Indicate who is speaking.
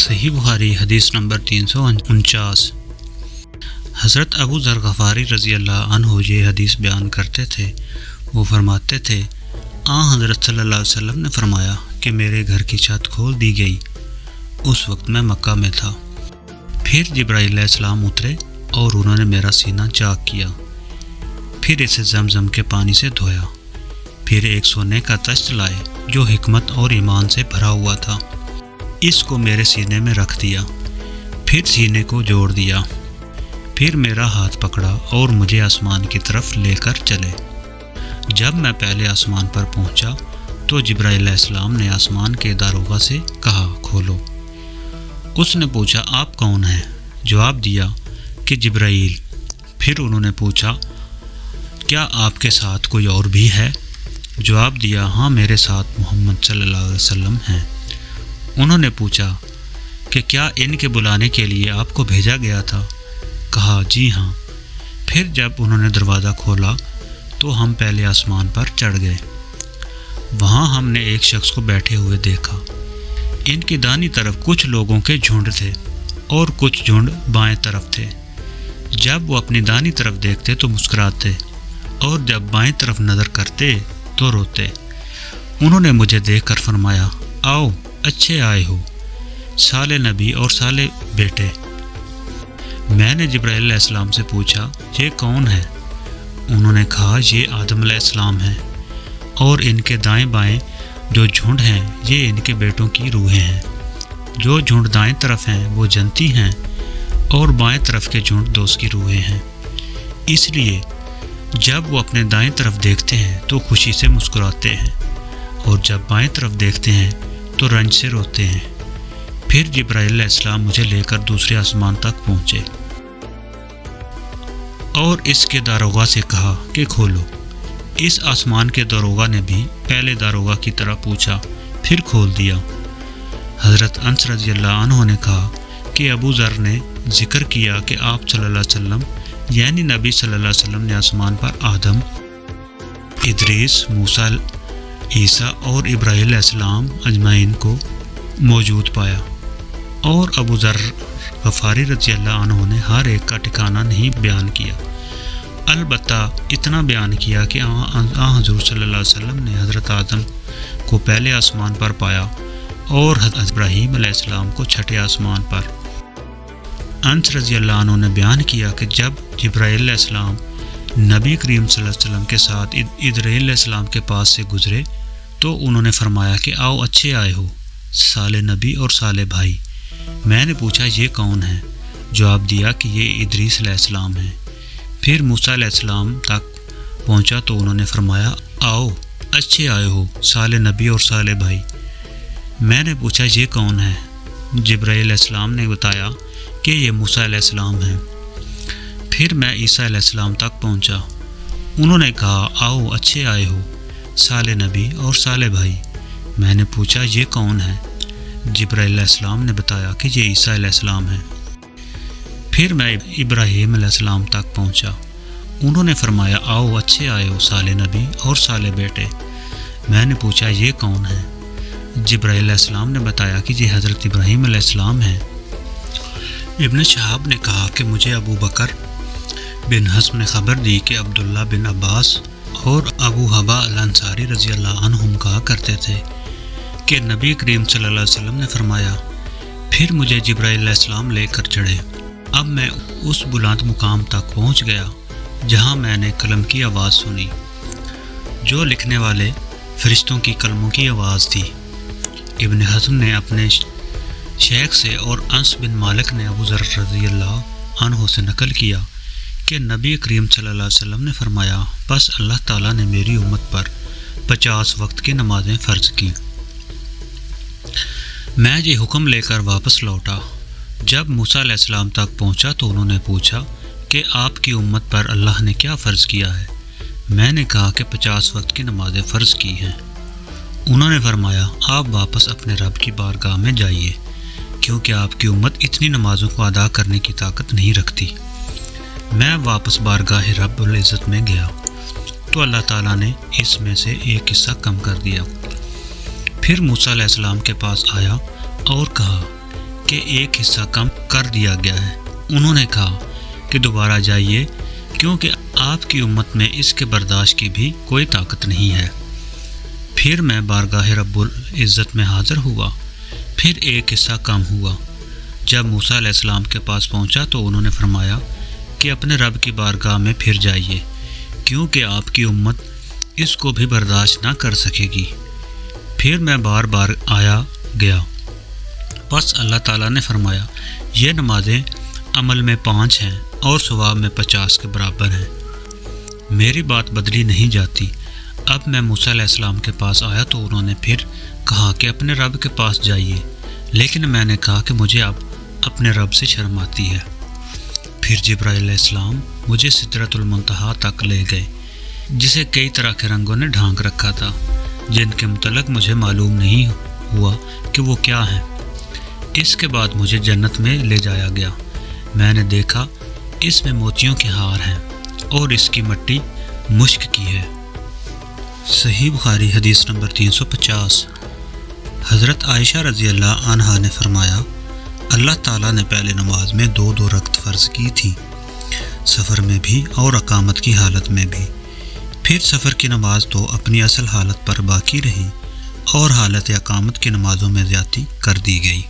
Speaker 1: صحیح بخاری حدیث نمبر 349۔ حضرت ابو ذر غفاری رضی اللہ عنہ یہ حدیث بیان کرتے تھے۔ وہ فرماتے تھے حضرت صلی اللہ علیہ وسلم نے فرمایا کہ میرے گھر کی چھت کھول دی گئی۔ اس وقت میں مکہ میں تھا۔ پھر جبرائیل علیہ السلام اترے اور انہوں نے میرا سینہ چاک کیا، پھر اسے زمزم کے پانی سے دھویا، پھر ایک سونے کا تشت لائے جو حکمت اور ایمان سے بھرا ہوا تھا، اس کو میرے سینے میں رکھ دیا، پھر سینے کو جوڑ دیا، پھر میرا ہاتھ پکڑا اور مجھے آسمان کی طرف لے کر چلے۔ جب میں پہلے آسمان پر پہنچا تو جبرائیل علیہ السلام نے آسمان کے داروغہ سے کہا کھولو۔ اس نے پوچھا آپ کون ہیں؟ جواب دیا کہ جبرائیل۔ پھر انہوں نے پوچھا کیا آپ کے ساتھ کوئی اور بھی ہے؟ جواب دیا ہاں میرے ساتھ محمد صلی اللہ علیہ وسلم ہیں۔ انہوں نے پوچھا کہ کیا ان کے بلانے کے لیے آپ کو بھیجا گیا تھا؟ کہا جی ہاں۔ پھر جب انہوں نے دروازہ کھولا تو ہم پہلے آسمان پر چڑھ گئے۔ وہاں ہم نے ایک شخص کو بیٹھے ہوئے دیکھا۔ ان کی دائیں طرف کچھ لوگوں کے جھنڈ تھے اور کچھ جھنڈ بائیں طرف تھے۔ جب وہ اپنی دائیں طرف دیکھتے تو مسکراتے اور جب بائیں طرف نظر کرتے تو روتے۔ انہوں نے مجھے دیکھ کر فرمایا آؤ اچھے آئے ہو صالح نبی اور صالح بیٹے۔ میں نے جبرائیل علیہ السلام سے پوچھا یہ کون ہے؟ انہوں نے کہا یہ آدم علیہ السلام ہیں اور ان کے دائیں بائیں جو جھنڈ ہیں یہ ان کے بیٹوں کی روحیں ہیں۔ جو جھنڈ دائیں طرف ہیں وہ جنتی ہیں اور بائیں طرف کے جھنڈ دوست کی روحیں ہیں۔ اس لیے جب وہ اپنے دائیں طرف دیکھتے ہیں تو خوشی سے مسکراتے ہیں اور جب بائیں طرف دیکھتے ہیں تو رنج سے روتے ہیں۔ پھر جبرائیل علیہ السلام مجھے لے کر دوسرے آسمان تک پہنچے اور اس کے داروغہ سے کہا کہ کھولو۔ اس آسمان کے داروغہ نے بھی پہلے داروغہ کی طرح پوچھا، پھر کھول دیا۔ حضرت انس رضی اللہ عنہ نے کہا کہ ابو ذر نے ذکر کیا کہ آپ صلی اللہ علیہ وسلم یعنی نبی صلی اللہ علیہ وسلم نے آسمان پر آدم، ادریس، موسیٰ، عیسیٰ اور ابراہیم علیہ السلام اجمعین کو موجود پایا، اور ابو ذر غفاری رضی اللہ عنہ نے ہر ایک کا ٹھکانہ نہیں بیان کیا، البتہ اتنا بیان کیا کہ حضور صلی اللہ علیہ وسلم نے حضرت آدم کو پہلے آسمان پر پایا اور حضرت ابراہیم علیہ السلام کو چھٹے آسمان پر۔ انس رضی اللہ عنہ نے بیان کیا کہ جب جبرائیل علیہ السلام نبی کریم صلی اللہ علیہ وسلم کے ساتھ ادریس علیہ السلام کے پاس سے گزرے تو انہوں نے فرمایا کہ آؤ اچھے آئے ہو صالح نبی اور صالح بھائی۔ میں نے پوچھا یہ کون ہے؟ جواب دیا کہ یہ ادریس علیہ السلام ہیں۔ پھر موسیٰ علیہ السلام تک پہنچا تو انہوں نے فرمایا آؤ اچھے آئے ہو صالح نبی اور صالح بھائی۔ میں نے پوچھا یہ کون ہے؟ جبرائیل علیہ السلام نے بتایا کہ یہ موسیٰ علیہ السلام ہیں۔ پھر میں عیسیٰ علیہ السلام تک پہنچا۔ انہوں نے کہا آؤ اچھے آئے ہو صالح نبی اور صالح بھائی۔ میں نے پوچھا یہ کون ہے؟ جبرائیل علیہ السلام نے بتایا کہ یہ عیسیٰ علیہ السلام ہیں۔ پھر میں ابراہیم علیہ السلام تک پہنچا۔ انہوں نے فرمایا آؤ اچھے آئے ہو صالح نبی اور صالح بیٹے۔ میں نے پوچھا یہ کون ہے؟ جبرائیل علیہ السلام نے بتایا کہ یہ حضرت ابراہیم علیہ السلام ہیں۔ ابن شہاب نے کہا کہ مجھے ابو بکر بن حزم نے خبر دی کہ عبداللہ بن عباس اور ابو حبا الانصاری رضی اللہ عنہم کہا کرتے تھے کہ نبی کریم صلی اللہ علیہ وسلم نے فرمایا پھر مجھے جبرائیل علیہ السلام لے کر چڑھے۔ اب میں اس بلند مقام تک پہنچ گیا جہاں میں نے قلم کی آواز سنی جو لکھنے والے فرشتوں کی قلموں کی آواز تھی۔ ابن حزم نے اپنے شیخ سے اور انس بن مالک نے ابو ذر رضی اللہ عنہ سے نقل کیا کہ نبی کریم صلی اللہ علیہ وسلم نے فرمایا بس اللہ تعالیٰ نے میری امت پر 50 وقت کی نمازیں فرض کی۔ میں یہ حکم لے کر واپس لوٹا۔ جب موسیٰ علیہ السلام تک پہنچا تو انہوں نے پوچھا کہ آپ کی امت پر اللہ نے کیا فرض کیا ہے؟ میں نے کہا کہ 50 وقت کی نمازیں فرض کی ہیں۔ انہوں نے فرمایا آپ واپس اپنے رب کی بارگاہ میں جائیے کیونکہ آپ کی امت اتنی نمازوں کو ادا کرنے کی طاقت نہیں رکھتی۔ میں واپس بارگاہ رب العزت میں گیا تو اللہ تعالیٰ نے اس میں سے ایک حصہ کم کر دیا۔ پھر موسیٰ علیہ السلام کے پاس آیا اور کہا کہ ایک حصہ کم کر دیا گیا ہے۔ انہوں نے کہا کہ دوبارہ جائیے، کیونکہ آپ کی امت میں اس کے برداشت کی بھی کوئی طاقت نہیں ہے۔ پھر میں بارگاہ رب العزت میں حاضر ہوا، پھر ایک حصہ کم ہوا۔ جب موسیٰ علیہ السلام کے پاس پہنچا تو انہوں نے فرمایا کہ اپنے رب کی بارگاہ میں پھر جائیے، کیونکہ آپ کی امت اس کو بھی برداشت نہ کر سکے گی۔ پھر میں بار بار آیا گیا، بس اللہ تعالیٰ نے فرمایا یہ نمازیں عمل میں 5 ہیں اور ثواب میں 50 کے برابر ہیں۔ میری بات بدلی نہیں جاتی۔ اب میں موسیٰ علیہ السلام کے پاس آیا تو انہوں نے پھر کہا کہ اپنے رب کے پاس جائیے، لیکن میں نے کہا کہ مجھے اب اپنے رب سے شرم آتی ہے۔ پھر جبرائیل علیہ السلام مجھے سدرۃ المنتہا تک لے گئے، جسے کئی طرح کے رنگوں نے ڈھانک رکھا تھا، جن کے متعلق مجھے معلوم نہیں ہوا کہ وہ کیا ہیں۔ اس کے بعد مجھے جنت میں لے جایا گیا۔ میں نے دیکھا اس میں موتیوں کے ہار ہیں اور اس کی مٹی مشک کی ہے۔ صحیح بخاری حدیث نمبر 350۔ حضرت عائشہ رضی اللہ عنہا نے فرمایا اللہ تعالیٰ نے پہلے نماز میں 2 رکعت فرض کی تھی، سفر میں بھی اور اقامت کی حالت میں بھی۔ پھر سفر کی نماز تو اپنی اصل حالت پر باقی رہی اور حالت اقامت کی نمازوں میں زیادتی کر دی گئی۔